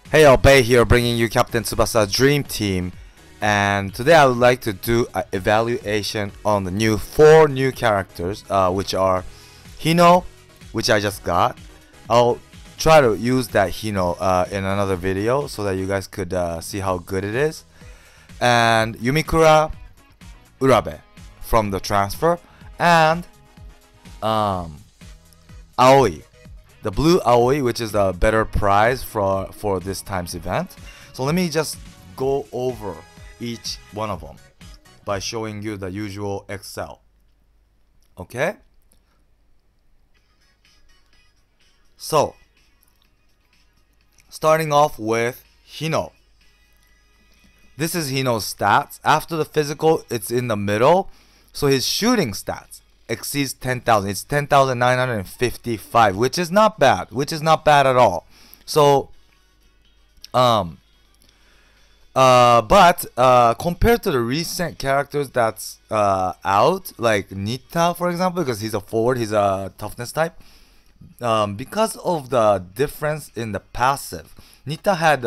Hey, Obey here, bringing you Captain Tsubasa Dream Team, and today I would like to do an evaluation on the four new characters, which are Hino, which I just got. I'll try to use that Hino in another video so that you guys could see how good it is, and Yumikura Urabe from the transfer, and Aoi. The blue Aoi, which is the better prize for this time's event. So let me just go over each one of them by showing you the usual Excel. Okay? So, starting off with Hino. This is Hino's stats. After the physical, it's in the middle. So his shooting stats exceeds 10,000. It's 10,955, which is not bad. Which is not bad at all. So, but compared to the recent characters that's out, like Nita, for example, because he's a forward, he's a toughness type. Because of the difference in the passive, Nita had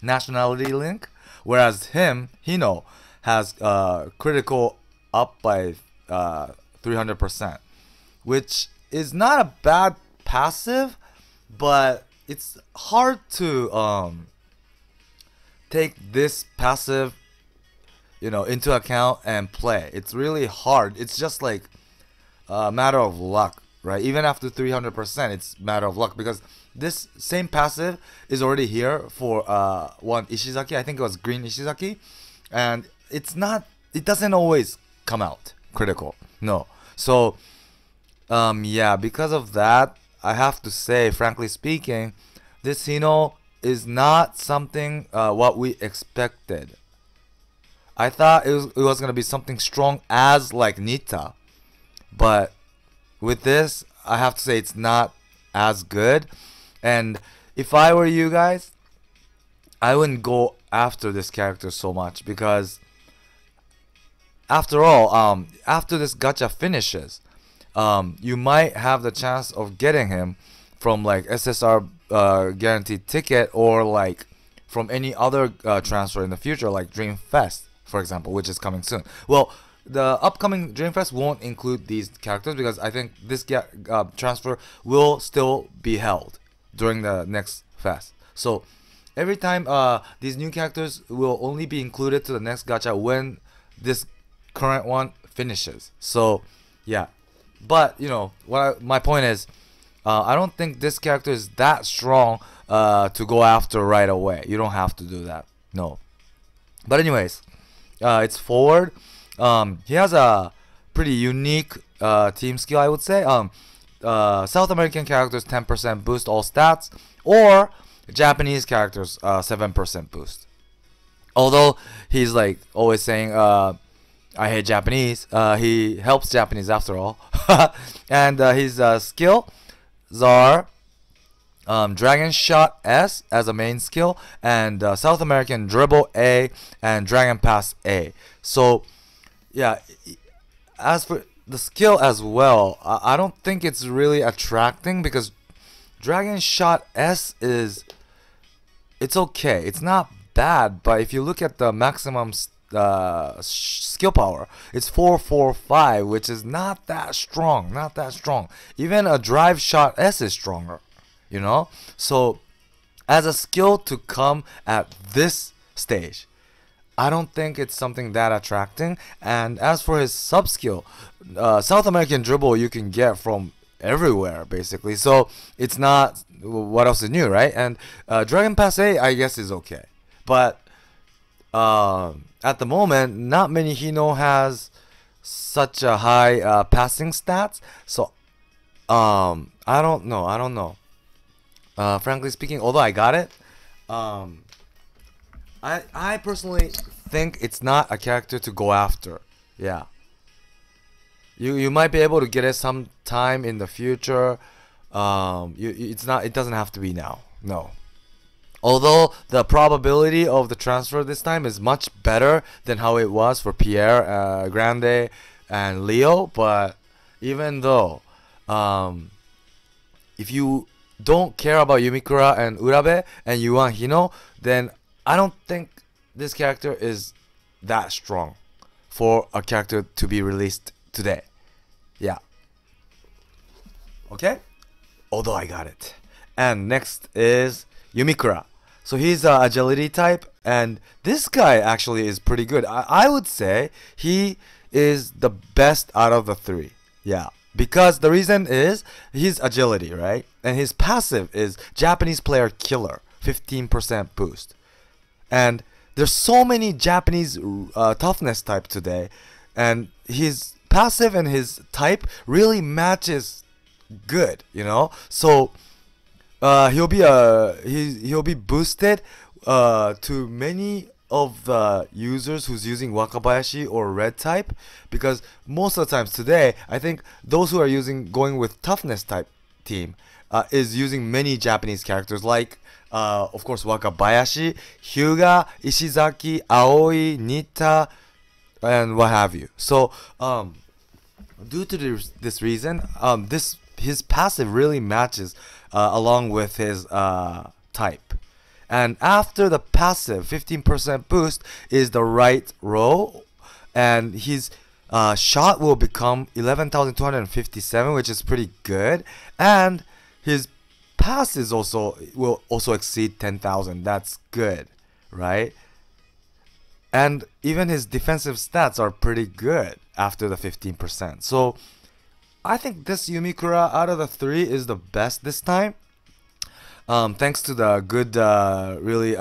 nationality link, whereas Hino, has critical up by 300%, which is not a bad passive, but it's hard to take this passive, into account and play. It's really hard. It's just like a matter of luck, right? Even after 300%, it's matter of luck, because this same passive is already here for one Ishizaki. I think it was green Ishizaki, and it doesn't always come out critical. No. So yeah, because of that, I have to say, frankly speaking, this Hino is not something what we expected. I thought it was gonna be something strong as like Nita, but with this, I have to say it's not as good. And if I were you guys, I wouldn't go after this character so much, because after all, after this gacha finishes, you might have the chance of getting him from like SSR guaranteed ticket, or like from any other transfer in the future, like Dream Fest, for example, which is coming soon. Well, the upcoming Dream Fest won't include these characters, because I think this transfer will still be held during the next fest. So every time these new characters will only be included to the next gacha when this current one finishes. So yeah, but my point is, I don't think this character is that strong to go after right away. You don't have to do that, no. But anyways, it's forward. He has a pretty unique team skill, I would say. South American characters 10% boost all stats, or Japanese characters 7% boost. Although he's like always saying I hate Japanese, he helps Japanese after all. And his skills are Dragon Shot S as a main skill, and South American Dribble A, and Dragon Pass A. So yeah, as for the skill as well, I don't think it's really attracting, because Dragon Shot S it's okay. It's not bad, but if you look at the maximum skill power, it's 445, which is not that strong. Not that strong. Even a Drive Shot S is stronger, So as a skill to come at this stage, I don't think it's something that attracting. And as for his sub skill, South American Dribble you can get from everywhere basically, so it's not what else is new, right? And Dragon Pass A, I guess, is okay, but at the moment, not many Hino has such a high passing stats. So I don't know. Frankly speaking, although I got it, I personally think it's not a character to go after. Yeah. You might be able to get it sometime in the future. It doesn't have to be now. No. Although the probability of the transfer this time is much better than how it was for Pierre, Grande, and Leo, but even though, if you don't care about Yumikura and Urabe and you want Hino, then I don't think this character is that strong for a character to be released today. Yeah. Okay? Although I got it. And next is Yumikura. So he's a agility type, and this guy actually is pretty good. I would say he is the best out of the three. Yeah. Because the reason is his agility, right? And his passive is Japanese player killer, 15% boost. And there's so many Japanese toughness type today, and his passive and his type really matches good, you know. So he'll be boosted to many of the users who's using Wakabayashi or red type, because most of the times today I think those who are going with toughness type team is using many Japanese characters like of course Wakabayashi, Hyuga, Ishizaki, Aoi, Nita, and what have you. So due to this reason, his passive really matches along with his type. And after the passive 15% boost is the right row, and his shot will become 11,257, which is pretty good, and his passes will also exceed 10,000. That's good, right? And even his defensive stats are pretty good after the 15%. So I think this Yumikura out of the three is the best this time. Thanks to the good, really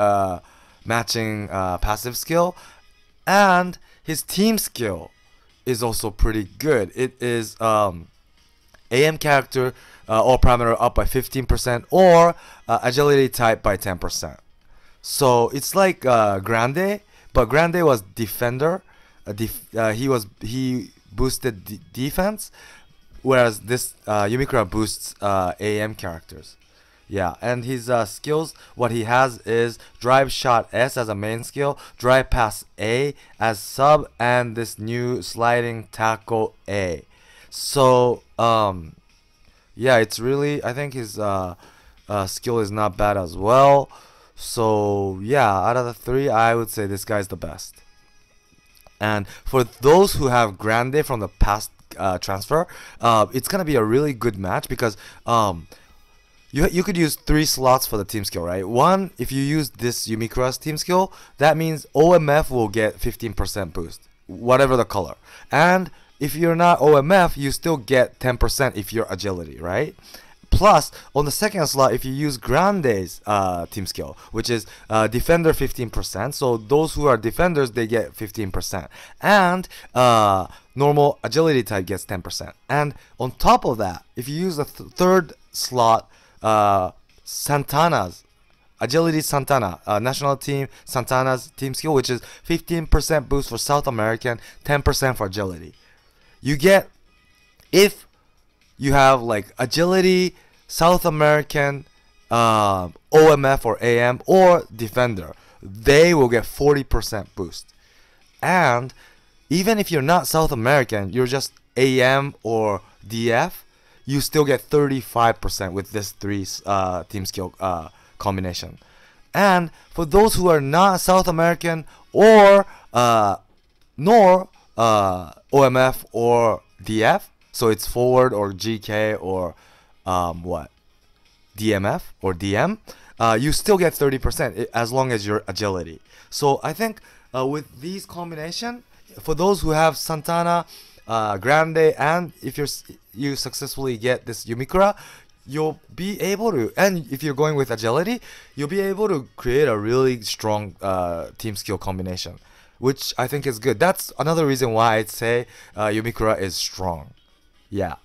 matching passive skill, and his team skill is also pretty good. It is AM character all parameter up by 15% or agility type by 10%. So it's like Grande, but Grande was defender. He boosted defense, whereas this Yumikura boosts AM characters. Yeah, and his skills, what he has is drive shot S as a main skill, drive pass A as sub, and this new sliding tackle A. So yeah, it's really, I think his skill is not bad as well. So yeah, out of the three, I would say this guy's the best. And for those who have Grande from the past transfer, it's gonna be a really good match because you could use 3 slots for the team skill, right? One, if you use this Yumikura's team skill, that means OMF will get 15% boost, whatever the color. And if you're not OMF, you still get 10% if you're agility, right? Plus, on the second slot, if you use Grande's team skill, which is defender 15%, so those who are defenders, they get 15%. And normal agility type gets 10%. And on top of that, if you use the third slot, Santana's agility Santana, national team Santana's team skill, which is 15% boost for South American, 10% for agility. You get, if you have like agility, South American, OMF or AM or defender, they will get 40% boost. And even if you're not South American, you're just AM or DF, you still get 35% with this 3 team skill combination. And for those who are not South American or nor OMF or DF, so it's forward or GK or DMF or DM, you still get 30% as long as you're agility. So I think with these combination, for those who have Santana, Grande, and if you successfully get this Yumikura, you'll be able to, and if you're going with agility, you'll be able to create a really strong team skill combination, which I think is good. That's another reason why I'd say Yumikura is strong. Yeah.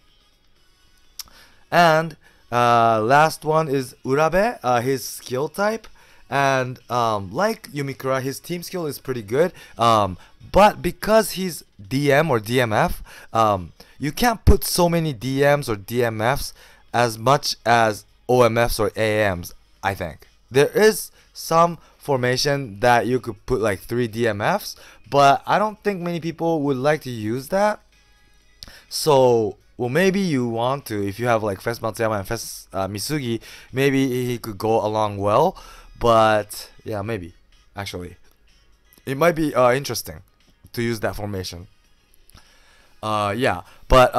And last one is Urabe, his skill type. And like Yumikura, his team skill is pretty good. But because he's DM or DMF, you can't put so many DMs or DMFs as much as OMFs or AMs, I think. There is some formation that you could put like 3 DMFs, but I don't think many people would like to use that. So well, maybe you want to, if you have like Fest Matsuyama and Fest Misugi, maybe he could go along well. But yeah, maybe actually, it might be interesting to use that formation. Yeah, but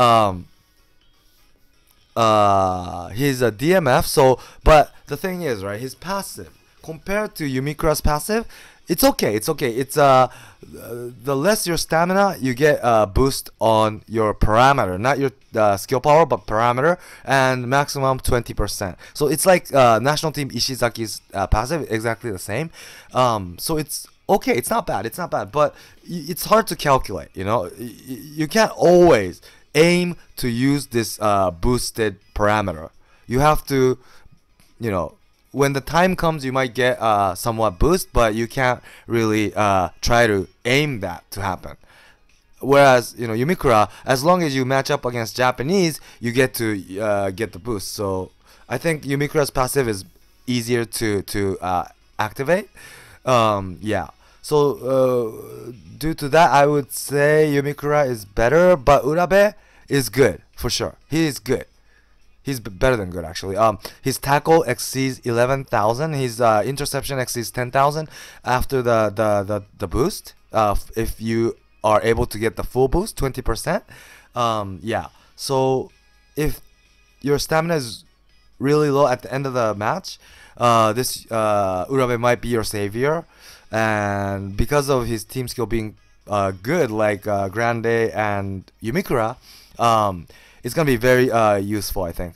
he's a DMF. So, but the thing is, right? His passive compared to Yumikura's passive, it's okay. It's okay. It's the less your stamina, you get a boost on your parameter, not your skill power, but parameter, and maximum 20%. So it's like national team Ishizaki's passive, exactly the same. So it's okay. It's not bad. It's not bad, but it's hard to calculate. You know, you can't always aim to use this boosted parameter. You have to, you know, when the time comes, you might get somewhat boost, but you can't really try to aim that to happen. Whereas, you know, Yumikura, as long as you match up against Japanese, you get to get the boost. So I think Yumikura's passive is easier to activate. Yeah. So due to that, I would say Yumikura is better, but Urabe is good for sure. He is good. He's better than good, actually. His tackle exceeds 11,000. His interception exceeds 10,000 after the boost. If you are able to get the full boost, 20%. Yeah. So if your stamina is really low at the end of the match, this Urabe might be your savior. And because of his team skill being good, like Grande and Yumikura, it's gonna be very useful, I think.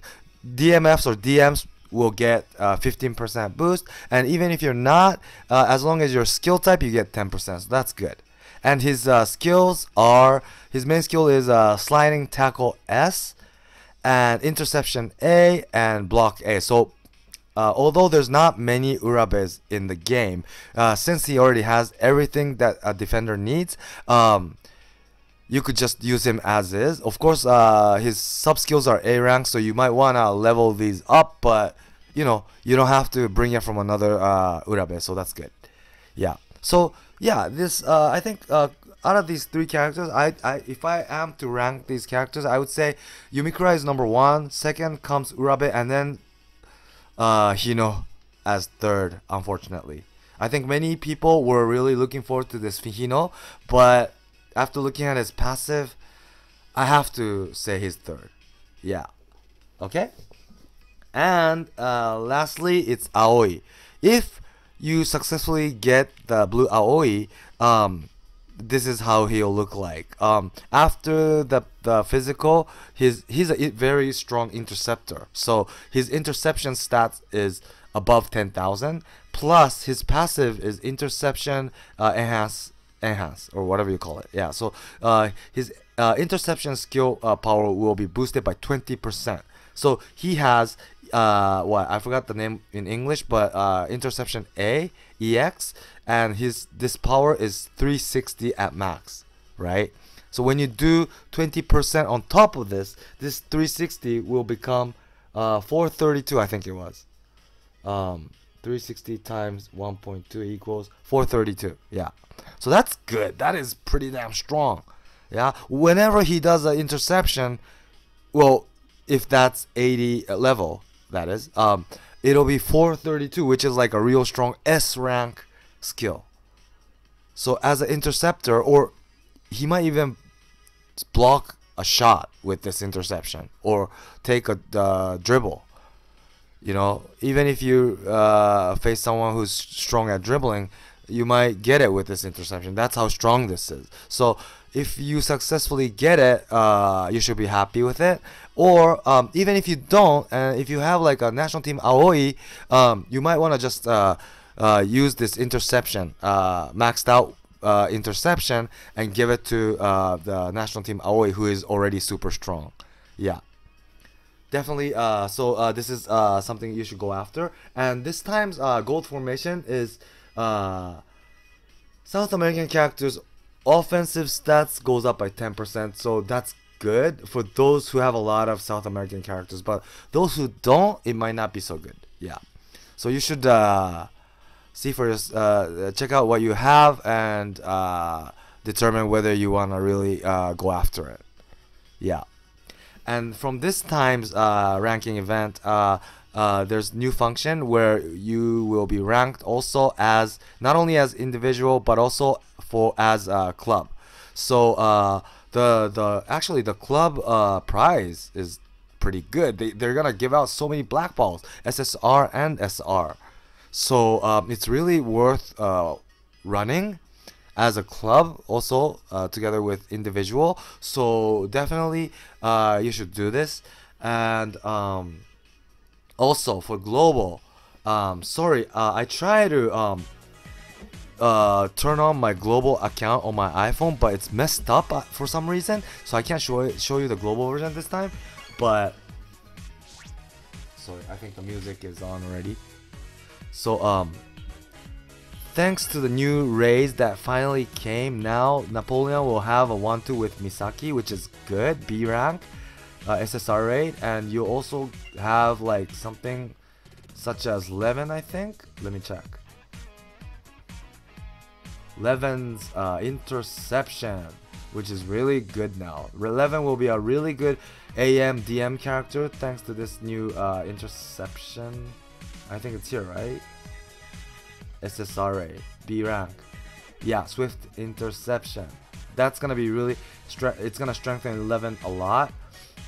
DMFs or DMs will get 15% boost, and even if you're not, as long as you're skill type, you get 10%. So that's good. And his skills are, his main skill is sliding tackle S, and interception A, and block A. So although there's not many Urabes in the game, since he already has everything that a defender needs, you could just use him as is. Of course, his sub skills are A rank, so you might want to level these up, but you know, you don't have to bring it from another Urabe, so that's good. Yeah. So yeah, this I think out of these three characters, if I am to rank these characters, I would say Yumikura is number 1, second comes Urabe, and then Hino as third, unfortunately. I think many people were really looking forward to this Hino, but after looking at his passive, I have to say he's third. Yeah. Okay? And lastly, it's Aoi. If you successfully get the blue Aoi, this is how he'll look like. After the physical, he's a very strong interceptor. So his interception stats is above 10,000. Plus his passive is interception enhance or whatever you call it. Yeah. So his interception skill power will be boosted by 20%. So he has what I forgot the name in English, but interception A EX, and this power is 360 at max, right? So when you do 20% on top of this 360 will become 432, I think it was. 360 times 1.2 equals 432. Yeah. So that's good. That is pretty damn strong. Yeah. Whenever he does an interception, well, if that's 80 level, that is, it'll be 432, which is like a real strong S rank skill. So as an interceptor, or he might even block a shot with this interception, or take a dribble. You know, even if you face someone who's strong at dribbling, you might get it with this interception. That's how strong this is. So if you successfully get it, you should be happy with it. Or even if you don't, and if you have like a national team Aoi, you might want to just use this interception, maxed out interception, and give it to the national team Aoi, who is already super strong. Yeah. Definitely. So this is something you should go after. And this time's gold formation is South American characters offensive stats goes up by 10%. So that's good for those who have a lot of South American characters. But those who don't, it might not be so good. Yeah. So you should see for your check out what you have and determine whether you want to really go after it. Yeah. And from this time's ranking event, there's new function where you will be ranked also as not only as individual but also as a club. So actually the club prize is pretty good. They're gonna give out so many black balls, SSR and SR. So it's really worth running as a club also together with individual. So definitely you should do this. And also for global, sorry, I try to turn on my global account on my iPhone, but it's messed up for some reason, so I can't show you the global version this time. But sorry, I think the music is on already. So thanks to the new raids that finally came, now Napoleon will have a 1-2 with Misaki, which is good, B rank, SSR raid, and you also have like something such as Levin, I think. Let me check. Levin's interception, which is really good now. Levin will be a really good AM DM character thanks to this new interception. I think it's here, right? SSRA, B rank. Yeah, swift interception. That's gonna be really it's gonna strengthen 11 a lot.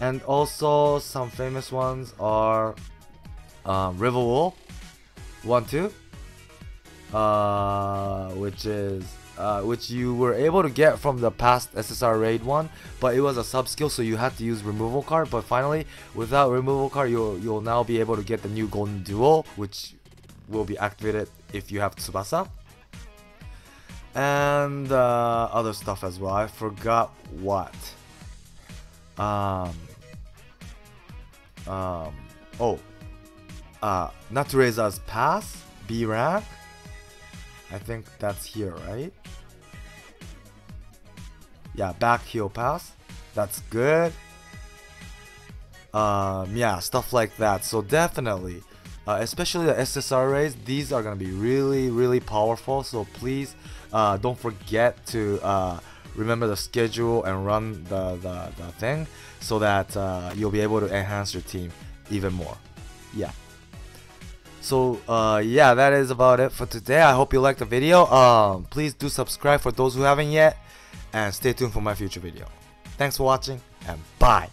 And also some famous ones are River Wool 1-2, which you were able to get from the past SSR raid one, but it was a sub skill, so you had to use removal card. But finally, without removal card, you'll now be able to get the new golden duo, which will be activated if you have Tsubasa, and other stuff as well. I forgot what. Natureza's Pass, B rank. I think that's here, right? Yeah, back heel pass. That's good. Yeah, stuff like that. So definitely, especially the SSR raids, these are gonna be really powerful. So please don't forget to remember the schedule and run the thing, so that you'll be able to enhance your team even more. Yeah. So yeah, that is about it for today. I hope you liked the video. Please do subscribe for those who haven't yet, and stay tuned for my future video. Thanks for watching, and bye.